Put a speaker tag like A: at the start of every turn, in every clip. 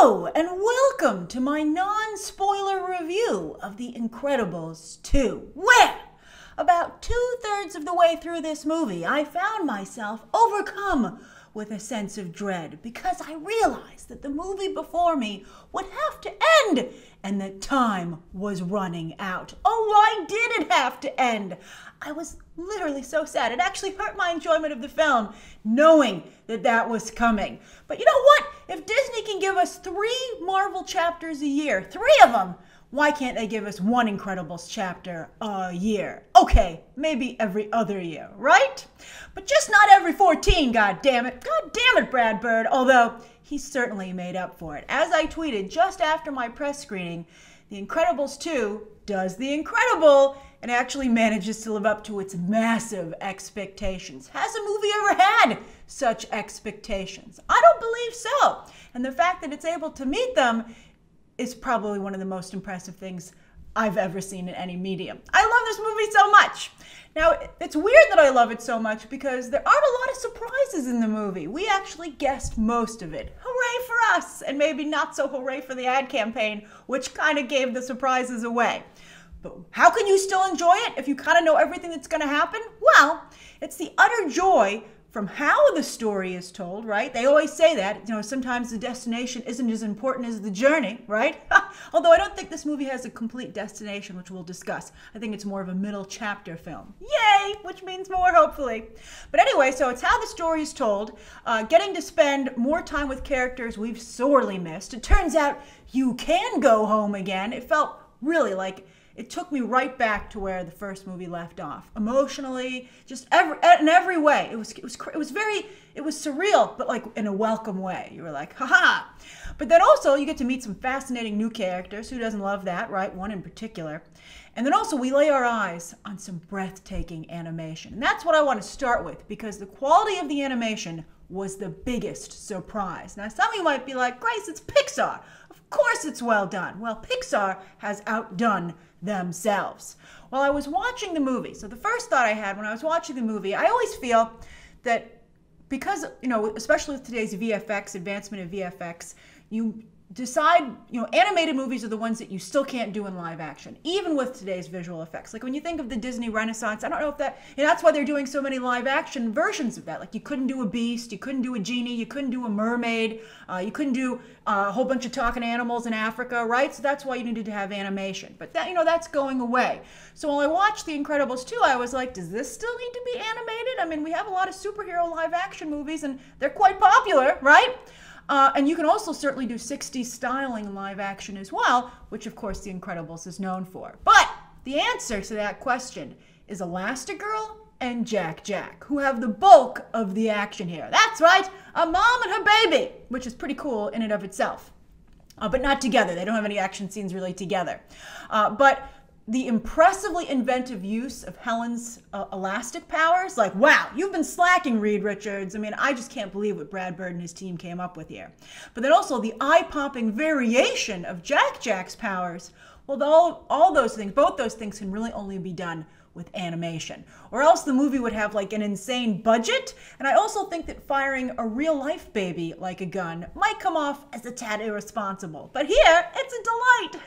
A: Hello and welcome to my non-spoiler review of The Incredibles 2, where about 2/3 of the way through this movie I found myself overcome with a sense of dread because I realized that the movie before me would have to end and that time was running out. Oh, why did it have to end? I was literally so sad. It actually hurt my enjoyment of the film knowing that that was coming. But you know what? If Disney can give us 3 Marvel chapters a year, 3 of them, why can't they give us 1 Incredibles chapter a year? Okay, maybe every other year, right? But just not every 14, God damn it. God damn it, Brad Bird. Although, he certainly made up for it. As I tweeted just after my press screening, The Incredibles 2 does the incredible and actually manages to live up to its massive expectations. Has a movie ever had such expectations? I don't believe so. And the fact that it's able to meet them is probably one of the most impressive things I've ever seen in any medium. I love this movie so much. Now, it's weird that I love it so much because there aren't a lot of surprises in the movie. We actually guessed most of it. Hooray for us! And maybe not so hooray for the ad campaign, which kind of gave the surprises away. But how can you still enjoy it if you kind of know everything that's going to happen? Well, it's the utter joy from how the story is told, right? They always say that, you know, sometimes the destination isn't as important as the journey, right? Although I don't think this movie has a complete destination, which we'll discuss. I think it's more of a middle chapter film. Yay! Which means more, hopefully. But anyway, so it's how the story is told, getting to spend more time with characters we've sorely missed. It turns out you can go home again. It felt really like it took me right back to where the first movie left off, emotionally, just in every way. It was surreal, but like in a welcome way. You were like, haha. But then also you get to meet some fascinating new characters. Who doesn't love that, right? One in particular. And then also we lay our eyes on some breathtaking animation. And that's what I want to start with because the quality of the animation was the biggest surprise. Now some of you might be like, Grace, it's Pixar. Of course it's well done. Well, Pixar has outdone themselves. While I was watching the movie, so the first thought I had when I was watching the movie, I always feel that because, you know, especially with today's VFX, advancement of VFX, you decide, you know, animated movies are the ones that you still can't do in live action, even with today's visual effects. Like when you think of the Disney Renaissance, I don't know if that, you know, that's why they're doing so many live action versions of that. Like you couldn't do a beast, you couldn't do a genie, you couldn't do a mermaid, you couldn't do a whole bunch of talking animals in Africa, right? So that's why you needed to have animation. But that, you know, that's going away. So when I watched The Incredibles 2, I was like, does this still need to be animated? I mean, we have a lot of superhero live action movies and they're quite popular, right? And you can also certainly do 60s styling in live action as well, which of course The Incredibles is known for. But the answer to that question is Elastigirl and Jack, who have the bulk of the action here. That's right, a mom and her baby, which is pretty cool in and of itself. But not together. They don't have any action scenes really together. But the impressively inventive use of Helen's elastic powers, like, wow, you've been slacking, Reed Richards. I mean, I just can't believe what Brad Bird and his team came up with here. But then also the eye-popping variation of Jack's powers. Well, all those things, both those things can really only be done with animation, or else the movie would have like an insane budget. And I also think that firing a real-life baby like a gun might come off as a tad irresponsible. But here, it's a delight.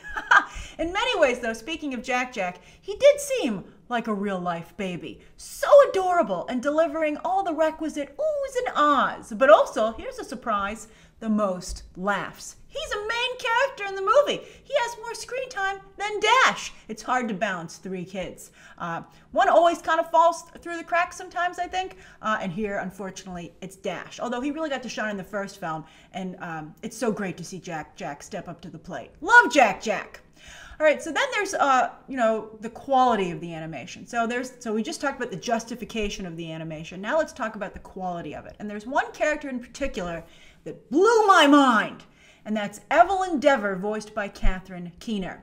A: In many ways, though, speaking of Jack, he did seem like a real-life baby. So adorable and delivering all the requisite oohs and ahs. But also, here's a surprise, the most laughs. He's a main character in the movie. He has more screen time than Dash. It's hard to balance 3 kids. One always kind of falls through the cracks sometimes, I think. And here, unfortunately, it's Dash. Although he really got to shine in the first film. And it's so great to see Jack step up to the plate. Love Jack. All right, so then there's, you know, the quality of the animation. So we just talked about the justification of the animation. Now let's talk about the quality of it. And there's one character in particular that blew my mind. And that's Evelyn Deavor, voiced by Catherine Keener.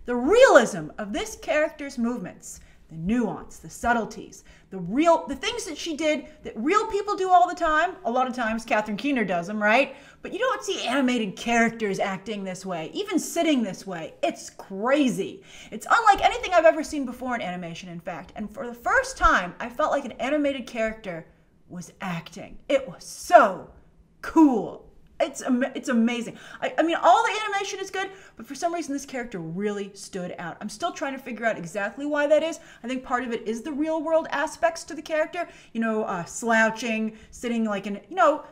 A: The realism of this character's movements, the nuance, the subtleties, the things that she did that real people do all the time. A lot of times Catherine Keener does them, right? But you don't see animated characters acting this way, even sitting this way. It's crazy. It's unlike anything I've ever seen before in animation, in fact. And for the first time, I felt like an animated character was acting. It was so cool. It's amazing. I mean, all the animation is good, but for some reason this character really stood out. I'm still trying to figure out exactly why that is. I think part of it is the real world aspects to the character. You know, slouching, sitting like in, you know,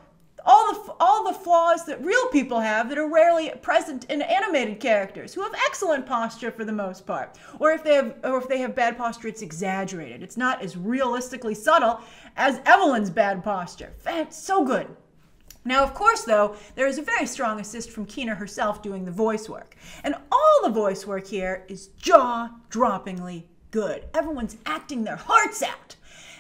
A: all the flaws that real people have that are rarely present in animated characters who have excellent posture for the most part. Or if they have bad posture, it's exaggerated. It's not as realistically subtle as Evelyn's bad posture. It's so good. Now, of course, though, there is a very strong assist from Keener herself doing the voice work. And all the voice work here is jaw-droppingly good. Everyone's acting their hearts out.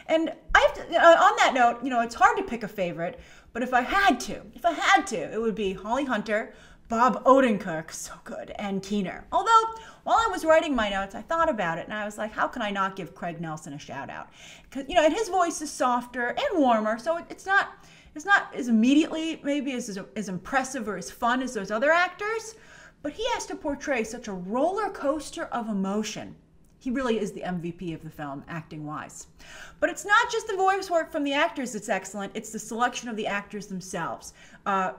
A: And I have to, on that note, you know, it's hard to pick a favorite, but if I had to, it would be Holly Hunter, Bob Odenkirk, so good, and Keener. Although, while I was writing my notes, I thought about it, and I was like, how can I not give Craig Nelson a shout-out? Because, you know, and his voice is softer and warmer, so it's not as immediately maybe as impressive or as fun as those other actors, but he has to portray such a roller coaster of emotion. He really is the MVP of the film, acting-wise. But it's not just the voice work from the actors that's excellent, it's the selection of the actors themselves.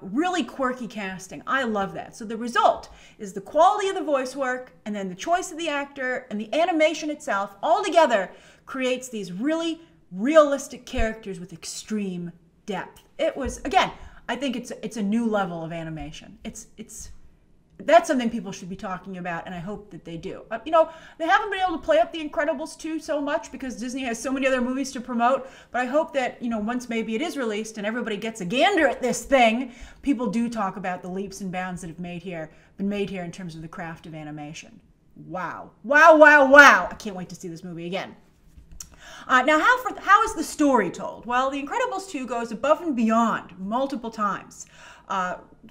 A: Really quirky casting. I love that. So the result is the quality of the voice work, and then the choice of the actor, and the animation itself, all together creates these really realistic characters with extreme depth. It was, again, I think it's a new level of animation. That's something people should be talking about, and I hope that they do. You know, they haven't been able to play up The Incredibles 2 so much because Disney has so many other movies to promote, but I hope that, you know, once maybe it is released and everybody gets a gander at this thing, people do talk about the leaps and bounds that have been made here in terms of the craft of animation. Wow. Wow, wow, wow. I can't wait to see this movie again. Now, how is the story told? Well, The Incredibles 2 goes above and beyond multiple times.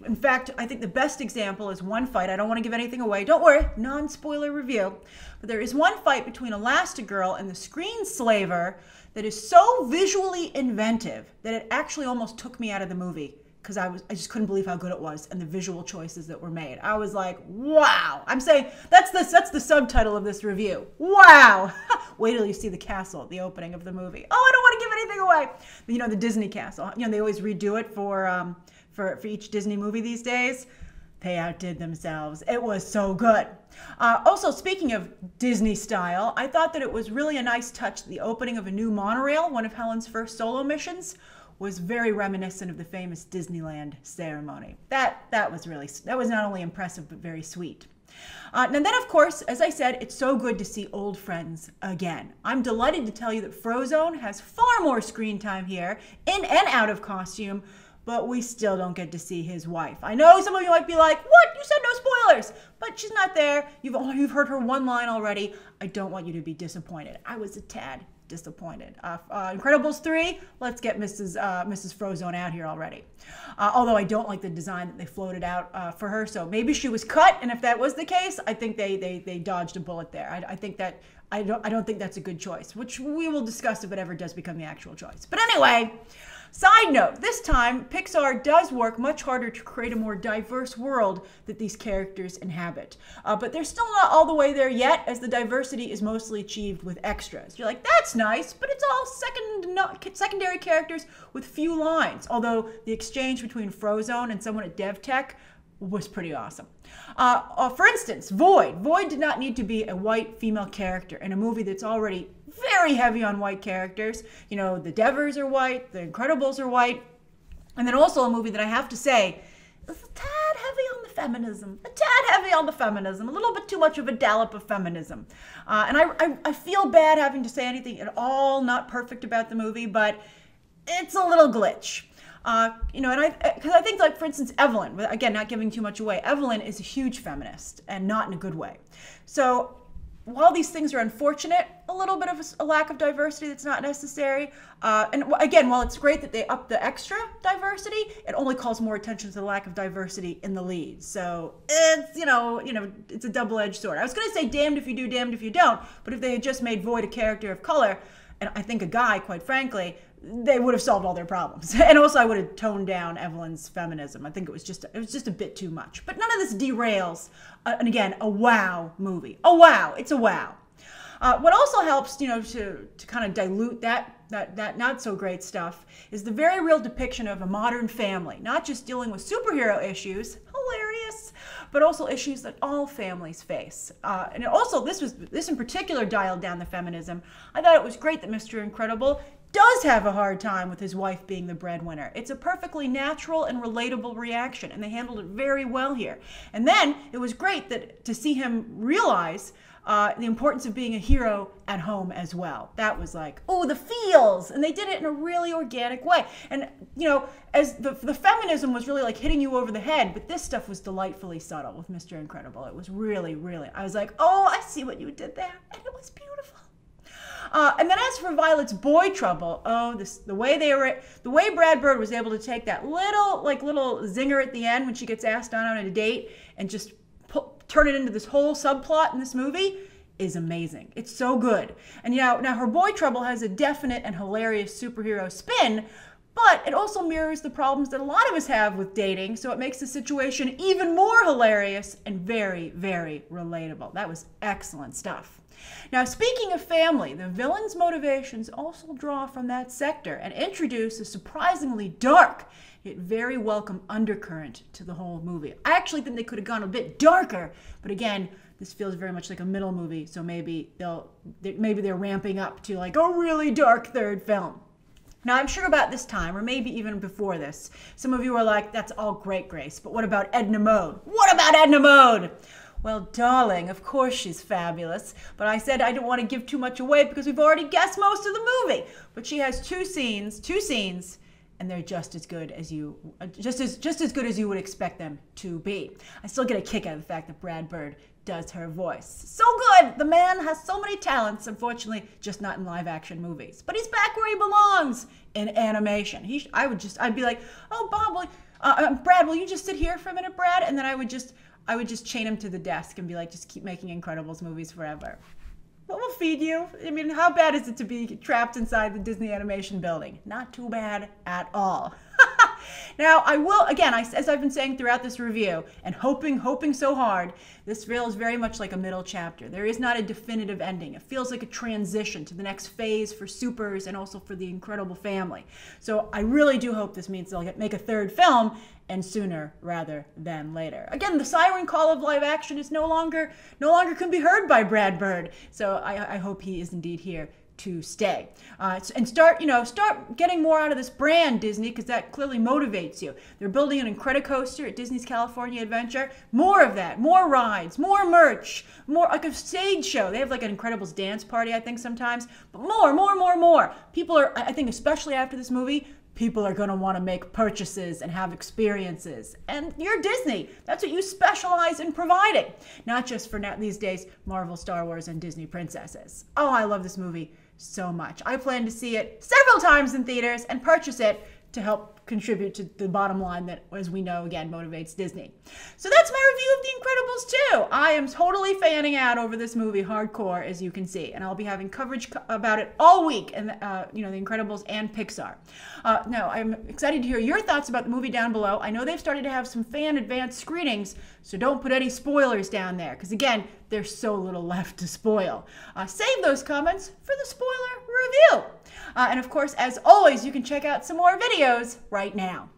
A: In fact, I think the best example is one fight. I don't want to give anything away. Don't worry, non-spoiler review. But there is one fight between Elastigirl and the Screenslaver that is so visually inventive that it actually almost took me out of the movie because I just couldn't believe how good it was and the visual choices that were made. I was like, wow. I'm saying that's the subtitle of this review. Wow. Wait till you see the castle at the opening of the movie. Oh, I don't want to give anything away. You know, the Disney castle. You know, they always redo it for each Disney movie these days. They outdid themselves. It was so good. Also, speaking of Disney style, I thought that it was really a nice touch. The opening of a new monorail, one of Helen's first solo missions, was very reminiscent of the famous Disneyland ceremony. That was not only impressive, but very sweet. And then, of course, as I said, it's so good to see old friends again. I'm delighted to tell you that Frozone has far more screen time here, in and out of costume, but we still don't get to see his wife. I know some of you might be like, what? You said no spoilers. But she's not there. You've heard her one line already. I don't want you to be disappointed. I was a tad disappointed. Incredibles 3, let's get Mrs. Frozone out here already. Although I don't like the design that they floated out for her, so maybe she was cut, and if that was the case, I think they dodged a bullet there. I don't think that's a good choice, which we will discuss if it ever does become the actual choice. But anyway, side note, this time Pixar does work much harder to create a more diverse world that these characters inhabit. But they're still not all the way there yet, as the diversity is mostly achieved with extras. You're like, that's nice, but it's all secondary characters with few lines, although the exchange between Frozone and someone at DevTech was pretty awesome. For instance, Voyd. Voyd did not need to be a white female character in a movie that's already very heavy on white characters. You know, the Deavors are white, the Incredibles are white, and then also a movie that I have to say is a tad heavy on the feminism. A little bit too much of a dollop of feminism. And I feel bad having to say anything at all not perfect about the movie, but it's a little glitch. You know, and because I think, like, for instance, Evelyn, again, not giving too much away, Evelyn is a huge feminist, and not in a good way. So while these things are unfortunate, a little bit of a lack of diversity that's not necessary. And again, while it's great that they up the extra diversity, it only calls more attention to the lack of diversity in the lead. So it's, you know, it's a double-edged sword. I was going to say damned if you do, damned if you don't, but if they had just made Voyd a character of color, and I think a guy, quite frankly, they would have solved all their problems. And also I would have toned down Evelyn's feminism. I think it was just a bit too much. But none of this derails, and again, a wow movie. A wow. It's a wow. What also helps, to kind of dilute that not so great stuff is the very real depiction of a modern family, not just dealing with superhero issues, hilarious, but also issues that all families face. And also, this in particular dialed down the feminism. I thought it was great that Mr. Incredible does have a hard time with his wife being the breadwinner. It's a perfectly natural and relatable reaction, and they handled it very well here. And then it was great to see him realize the importance of being a hero at home as well. That was like, oh, the feels, and they did it in a really organic way. And as the feminism was really like hitting you over the head, but this stuff was delightfully subtle with Mr. Incredible. It was really, really, I was like, oh, I see what you did there, and it was beautiful. And then as for Violet's boy trouble, the way Brad Bird was able to take that little zinger at the end when she gets asked on a date and just turn it into this whole subplot in this movie is amazing. It's so good. And now her boy trouble has a definite and hilarious superhero spin, but it also mirrors the problems that a lot of us have with dating, so it makes the situation even more hilarious and very, very relatable. That was excellent stuff. Now, speaking of family, the villain's motivations also draw from that sector and introduce a surprisingly dark yet very welcome undercurrent to the whole movie. I actually think they could have gone a bit darker, but again, this feels very much like a middle movie, so maybe they're ramping up to like a really dark third film. Now, I'm sure about this time, or maybe even before this, some of you are like, that's all great, Grace, but what about Edna Mode? What about Edna Mode? Well, darling, of course she's fabulous, but I said I didn't want to give too much away because we've already guessed most of the movie. But she has two scenes, and they're just as good as you would expect them to be. I still get a kick out of the fact that Brad Bird does her voice. So good! The man has so many talents, unfortunately, just not in live action movies. But he's back where he belongs, in animation. I'd be like, oh, Bob, Brad, will you just sit here for a minute, Brad? And then I would just chain him to the desk and be like, just keep making Incredibles movies forever. What will feed you? I mean, how bad is it to be trapped inside the Disney animation building? Not too bad at all. Now, I will, again, as I've been saying throughout this review, and hoping so hard, this feels very much like a middle chapter. There is not a definitive ending. It feels like a transition to the next phase for Supers and also for the Incredible family. So I really do hope this means they'll make a third film, and sooner rather than later. Again, the siren call of live action is no longer can be heard by Brad Bird. So I hope he is indeed here to stay. And start getting more out of this brand, Disney, because that clearly motivates you. They're building an Incredicoaster at Disney's California Adventure. More of that, more rides, more merch, more like a stage show. They have like an Incredibles dance party, I think, sometimes. But more. People are, I think, especially after this movie, people are going to want to make purchases and have experiences. And you're Disney. That's what you specialize in providing. Not just for now, these days, Marvel, Star Wars, and Disney princesses. Oh, I love this movie so much. I plan to see it several times in theaters and purchase it to help contribute to the bottom line that, as we know, again, motivates Disney. So that's my review of The Incredibles 2. I am totally fanning out over this movie hardcore, as you can see, and I'll be having coverage about it all week, and The Incredibles and Pixar. Now, I'm excited to hear your thoughts about the movie down below. I know they've started to have some fan advanced screenings, so don't put any spoilers down there, because again, there's so little left to spoil. Save those comments for the spoiler review. And of course, as always, you can check out some more videos right now.